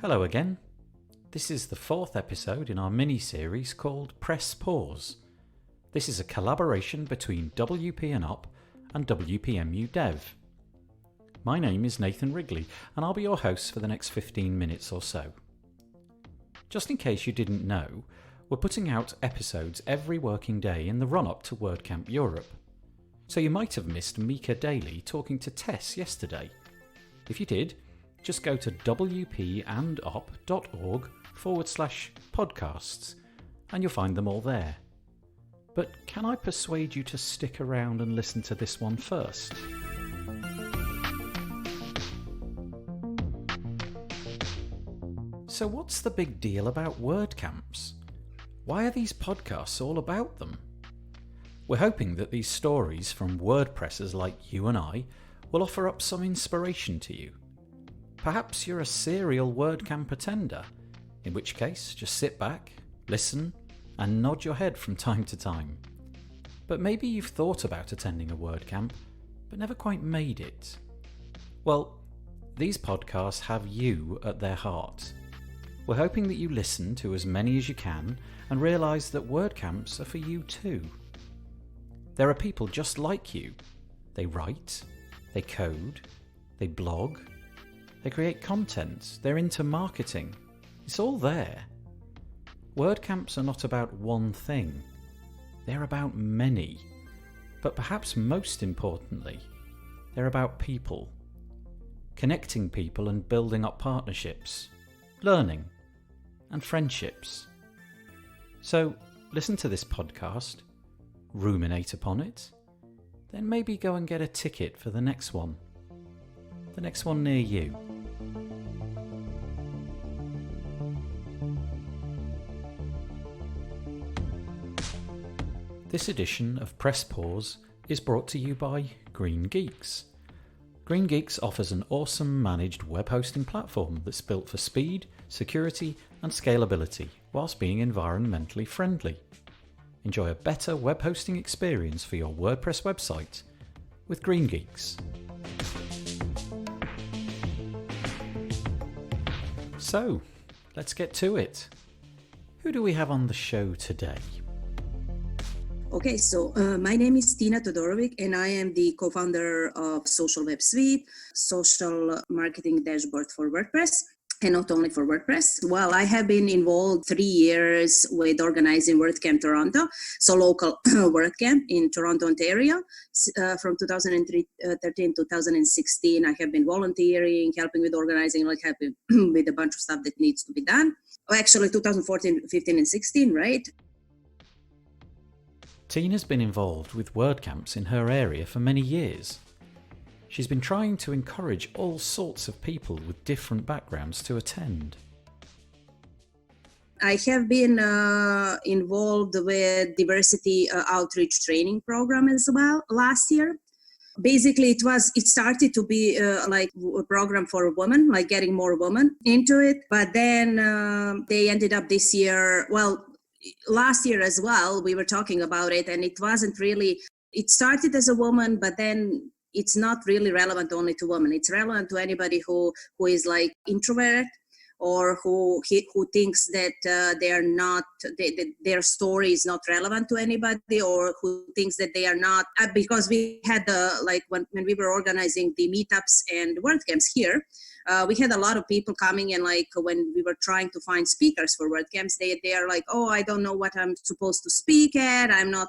Hello again. This is the fourth episode in our mini-series called PressPause. This is a collaboration between WP&Up and WPMU Dev. My name is Nathan Wrigley and I'll be your host for the next 15 minutes or so. Just in case you didn't know, we're putting out episodes every working day in the run-up to WordCamp Europe. So you might have missed Micah Dailey talking to Tess yesterday. If you did, just go to wpandop.org/podcasts and you'll find them all there. But can I persuade you to stick around and listen to this one first? So what's the big deal about WordCamps? Why are these podcasts all about them? We're hoping that these stories from WordPressers like you and I will offer up some inspiration to you. Perhaps you're a serial WordCamp attender, in which case just sit back, listen, and nod your head from time to time. But maybe you've thought about attending a WordCamp, but never quite made it. Well, these podcasts have you at their heart. We're hoping that you listen to as many as you can and realise that WordCamps are for you too. There are people just like you. They write, they code, they blog, they create content, they're into marketing. It's all there. WordCamps are not about one thing. They're about many. But perhaps most importantly, they're about people. Connecting people and building up partnerships, learning, and friendships. So listen to this podcast, ruminate upon it, then maybe go and get a ticket for the next one near you. This edition of PressPause is brought to you by Green Geeks. Green Geeks offers an awesome managed web hosting platform that's built for speed, security and scalability whilst being environmentally friendly. Enjoy a better web hosting experience for your WordPress website with Green Geeks. So, let's get to it. Who do we have on the show today? Okay, so my name is Tina Todorovic and I am the co-founder of Social Web Suite, social marketing dashboard for WordPress, and not only for WordPress. Well, I have been involved 3 years with organizing WordCamp Toronto, so local WordCamp in Toronto, Ontario. From 2013 to 2016, I have been volunteering, helping with organizing, helping with a bunch of stuff that needs to be done. Actually, 2014, 15, and 16, right? Tina's been involved with WordCamps in her area for many years. She's been trying to encourage all sorts of people with different backgrounds to attend. I have been involved with diversity outreach training program as well last year. Basically, it started to be like a program for women, like getting more women into it. But then they ended up this year, last year as well, we were talking about it, and it wasn't really, it started as a woman, but then it's not really relevant only to women. It's relevant to anybody who is like introvert or who thinks that their story is not relevant to anybody, or who thinks that they are not, because we had when we were organizing the meetups and WordCamps here, we had a lot of people coming, and when we were trying to find speakers for WordCamps, they are like, oh, I don't know what I'm supposed to speak at. I'm not,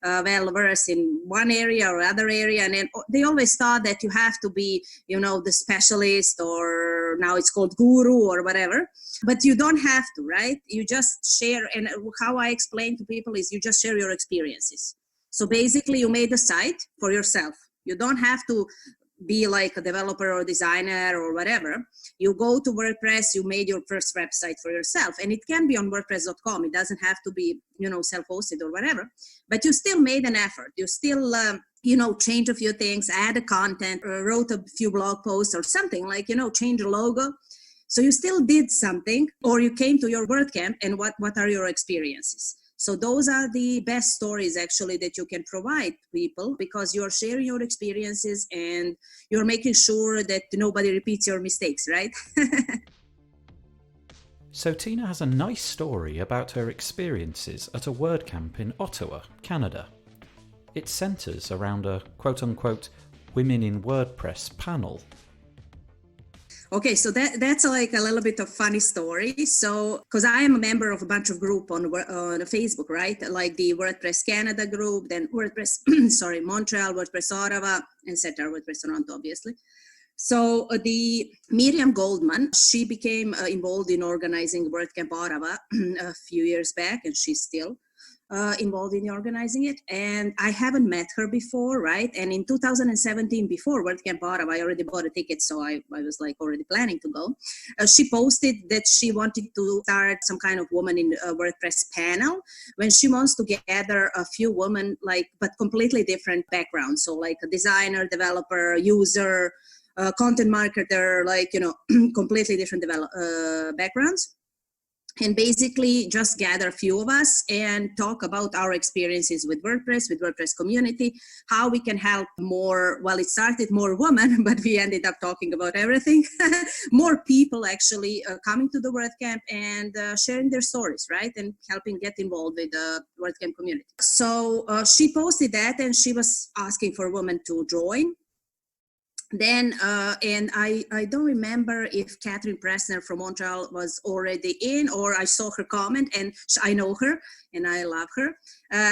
well versed in one area or other area. And then they always thought that you have to be, the specialist, or now it's called guru or whatever. But you don't have to, right? You just share. And how I explain to people is you just share your experiences. So basically you made a site for yourself. You don't have to be like a developer or designer or whatever. You go to WordPress, you made your first website for yourself, and it can be on WordPress.com. It doesn't have to be, self-hosted or whatever, but you still made an effort. You still, change a few things, add a content, or wrote a few blog posts or something change a logo. So you still did something, or you came to your WordCamp, and what are your experiences? So those are the best stories actually that you can provide people, because you're sharing your experiences and you're making sure that nobody repeats your mistakes, right? So Tina has a nice story about her experiences at a WordCamp in Ottawa, Canada. It centres around a quote-unquote Women in WordPress panel. Okay, so that's like a little bit of funny story. So, because I am a member of a bunch of group on Facebook, right? Like the WordPress Canada group, then WordPress, Montreal, WordPress Ottawa, etc. WordPress Toronto, obviously. So the Miriam Goldman, she became involved in organizing WordCamp Ottawa a few years back, and she's still involved in organizing it. And I haven't met her before, right? And in 2017, before WordCamp Ottawa, I already bought a ticket, so I was like already planning to go. She posted that she wanted to start some kind of woman in WordPress panel when she wants to gather a few women, like, but completely different backgrounds. So like a designer, developer, user, content marketer, like, completely different backgrounds. And basically just gather a few of us and talk about our experiences with WordPress community, how we can help more. Well, it started more women, but we ended up talking about everything. More people actually coming to the WordCamp and sharing their stories, right? And helping get involved with the WordCamp community. So she posted that and she was asking for women to join. Then, and I don't remember if Catherine Pressner from Montreal was already in, or I saw her comment and I know her and I love her.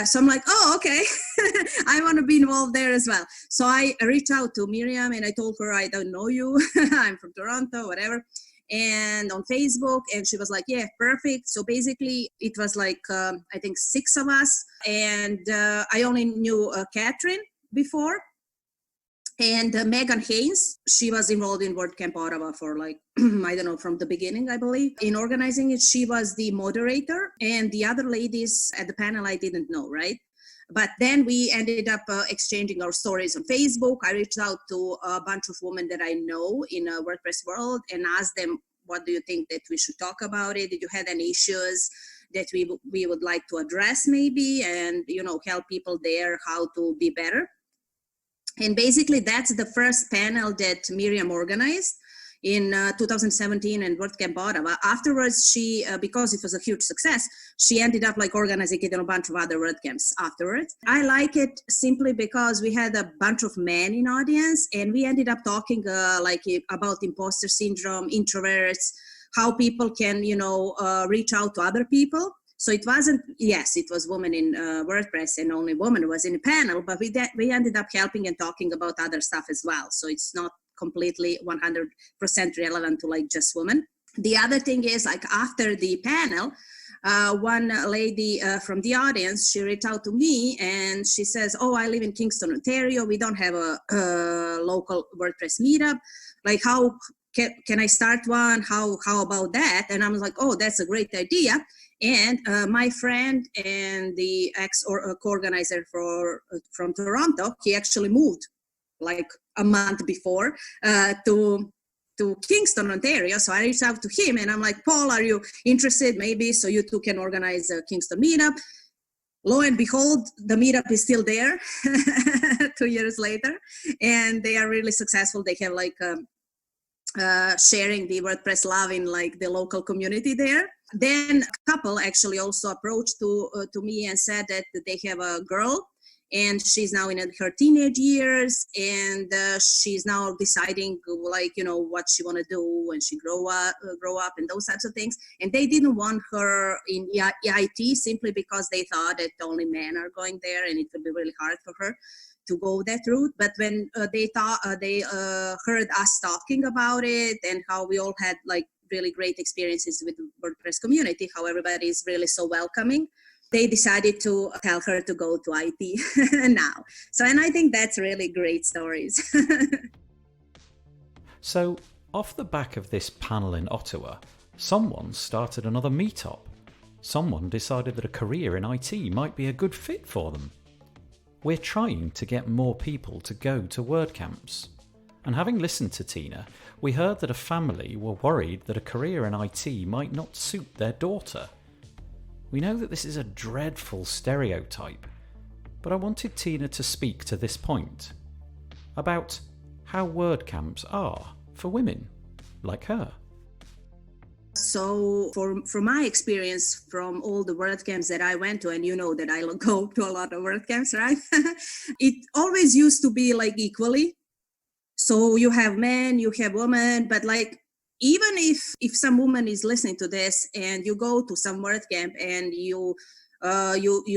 So I'm like, oh, okay, I want to be involved there as well. So I reached out to Miriam and I told her, I don't know you, I'm from Toronto, whatever. And on Facebook, and she was like, yeah, perfect. So basically it was like, I think 6 of us, and I only knew Catherine before. And Megan Haynes, she was involved in WordCamp Ottawa for like, I don't know, from the beginning, I believe. In organizing it, she was the moderator, and the other ladies at the panel I didn't know, right? But then we ended up exchanging our stories on Facebook. I reached out to a bunch of women that I know in a WordPress world and asked them, what do you think that we should talk about it? Did you have any issues that we would like to address maybe, and, help people there how to be better? And basically, that's the first panel that Miriam organized in 2017 in WordCamp Ottawa. Afterwards, she, because it was a huge success, she ended up like organizing it in a bunch of other WordCamps afterwards. I like it simply because we had a bunch of men in audience, and we ended up talking about imposter syndrome, introverts, how people can, reach out to other people. So it wasn't, yes, it was women in WordPress and only woman was in the panel, but we ended up helping and talking about other stuff as well. So it's not completely 100% relevant to like just women. The other thing is, like, after the panel, one lady from the audience, she reached out to me and she says, oh, I live in Kingston, Ontario. We don't have a local WordPress meetup. Like, how can I start one? How about that? And I was like, oh, that's a great idea. And my friend and the co-organizer from Toronto, he actually moved like a month before to Kingston, Ontario. So I reached out to him and I'm like, Paul, are you interested? Maybe so you two can organize a Kingston meetup. Lo and behold, the meetup is still there 2 years later, and they are really successful. They have like sharing the WordPress love in like the local community there. Then a couple actually also approached to me and said that they have a girl and she's now in her teenage years, and she's now deciding like, what she want to do when she grow up and those types of things. And they didn't want her in IT simply because they thought that only men are going there and it would be really hard for her to go that route. But when they heard us talking about it and how we all had like really great experiences with the WordPress community, how everybody is really so welcoming, they decided to tell her to go to IT now. So, and I think that's really great stories. So, off the back of this panel in Ottawa, someone started another meetup. Someone decided that a career in IT might be a good fit for them. We're trying to get more people to go to WordCamps. And having listened to Tina, we heard that a family were worried that a career in IT might not suit their daughter. We know that this is a dreadful stereotype, but I wanted Tina to speak to this point, about how WordCamps are for women like her. So from my experience from all the WordCamps that I went to, and you know that I go to a lot of WordCamps, right? It always used to be like equally. So you have men, you have women, but like even if some woman is listening to this and you go to some WordCamp and you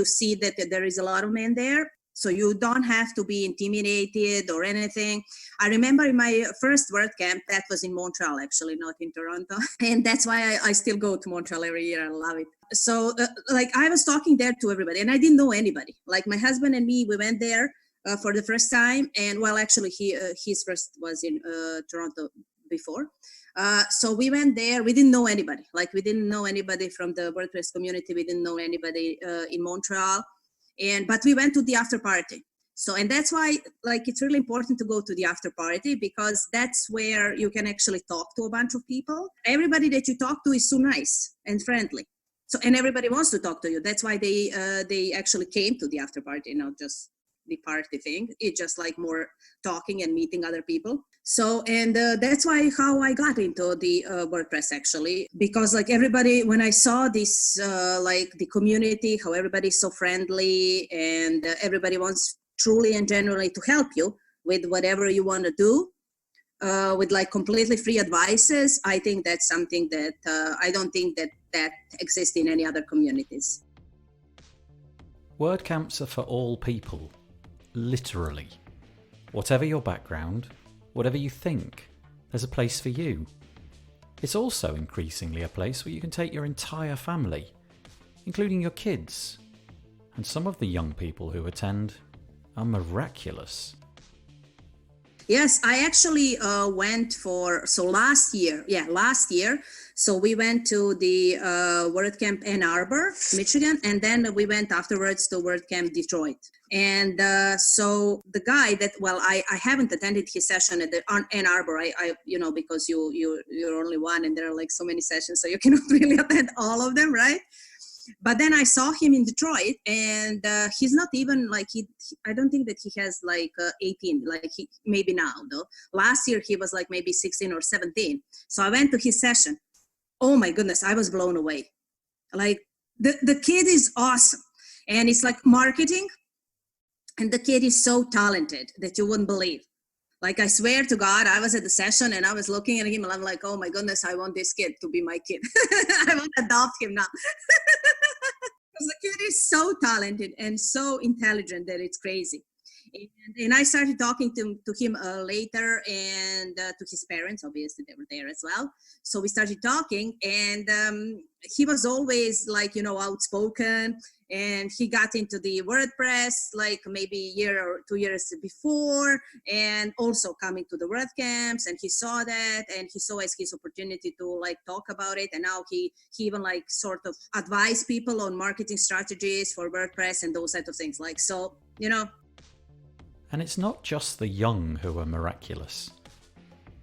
see that there is a lot of men there, so you don't have to be intimidated or anything. I remember in my first WordCamp, that was in Montreal, actually, not in Toronto. And that's why I still go to Montreal every year. I love it. So like I was talking there to everybody and I didn't know anybody. Like my husband and me, we went there for the first time. And well, actually his first was in Toronto before. So we went there. We didn't know anybody. Like we didn't know anybody from the WordPress community. We didn't know anybody in Montreal. But we went to the after party. So, and that's why like it's really important to go to the after party, because that's where you can actually talk to a bunch of people. Everybody that you talk to is so nice and friendly. So, and everybody wants to talk to you. That's why they actually came to the after party, not just the party thing. It's just like more talking and meeting other people. So, and that's why how I got into the WordPress actually, because like everybody, when I saw this, like the community, how everybody's so friendly and everybody wants truly and genuinely to help you with whatever you want to do, with like completely free advices. I think that's something that I don't think that exists in any other communities. WordCamps are for all people, literally. Whatever your background, whatever you think, there's a place for you. It's also increasingly a place where you can take your entire family, including your kids. And some of the young people who attend are miraculous. Yes, I actually went last year. So we went to the WordCamp Ann Arbor, Michigan, and then we went afterwards to WordCamp Detroit. And so the guy that, well, I haven't attended his session at Ann Arbor, I because you're only one and there are like so many sessions, so you cannot really attend all of them, right? But then I saw him in Detroit, and he's not even like I don't think that he has like 18, like he maybe now though. Last year he was like maybe 16 or 17. So I went to his session. Oh my goodness, I was blown away. Like the kid is awesome, and it's like marketing, and the kid is so talented that you wouldn't believe. Like, I swear to God, I was at the session and I was looking at him and I'm like, oh my goodness, I want this kid to be my kid. I want to adopt him now. Because the kid is so talented and so intelligent that it's crazy. And I started talking to him later, and to his parents, obviously they were there as well. So we started talking, and he was always like, outspoken, and he got into the WordPress like maybe a year or 2 years before, and also coming to the WordCamps, and he saw that, and he saw as his opportunity to like talk about it. And now he even like sort of advise people on marketing strategies for WordPress and those types of things. Like, so, And it's not just the young who are miraculous.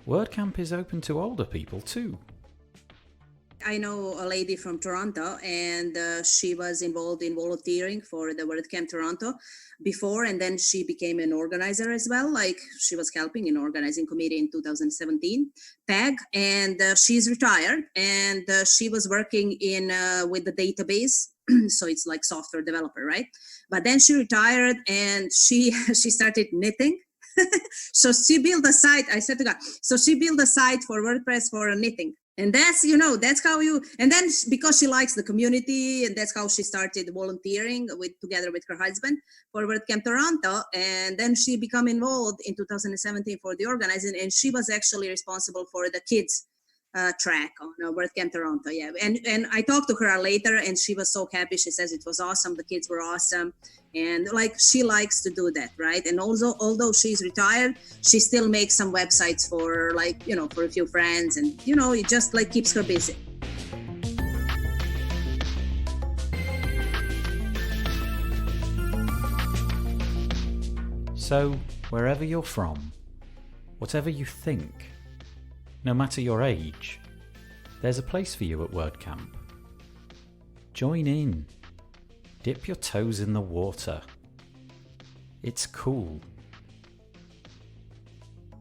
WordCamp is open to older people too. I know a lady from Toronto, and she was involved in volunteering for the WordCamp Toronto before, and then she became an organizer as well. Like, she was helping in organizing committee in 2017, PEG, and she's retired, and she was working in with the database. So it's like software developer, right? But then she retired, and she started knitting. So she built a site. I said to God, so she built a site for WordPress for knitting. And that's, that's how and then because she likes the community, and that's how she started volunteering together with her husband for WordCamp Toronto. And then she became involved in 2017 for the organizing, and she was actually responsible for the kids track on WordCamp Toronto. Yeah. And I talked to her later, and she was so happy. She says it was awesome. The kids were awesome. And like, she likes to do that, right? And also, although she's retired, she still makes some websites for like, for a few friends, and it just like keeps her busy. So, wherever you're from, whatever you think, no matter your age, there's a place for you at WordCamp. Join in. Dip your toes in the water. It's cool.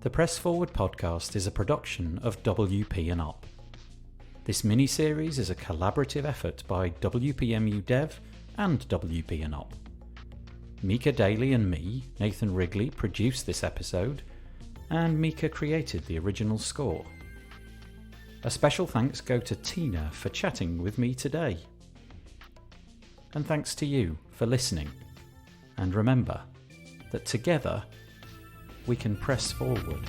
The Press Forward podcast is a production of WP and Up. This mini-series is a collaborative effort by WPMU Dev and WPNOP. Micah Dailey and me, Nathan Wrigley, produced this episode, and Micah created the original score. A special thanks go to Tina for chatting with me today. And thanks to you for listening. And remember that together we can press forward.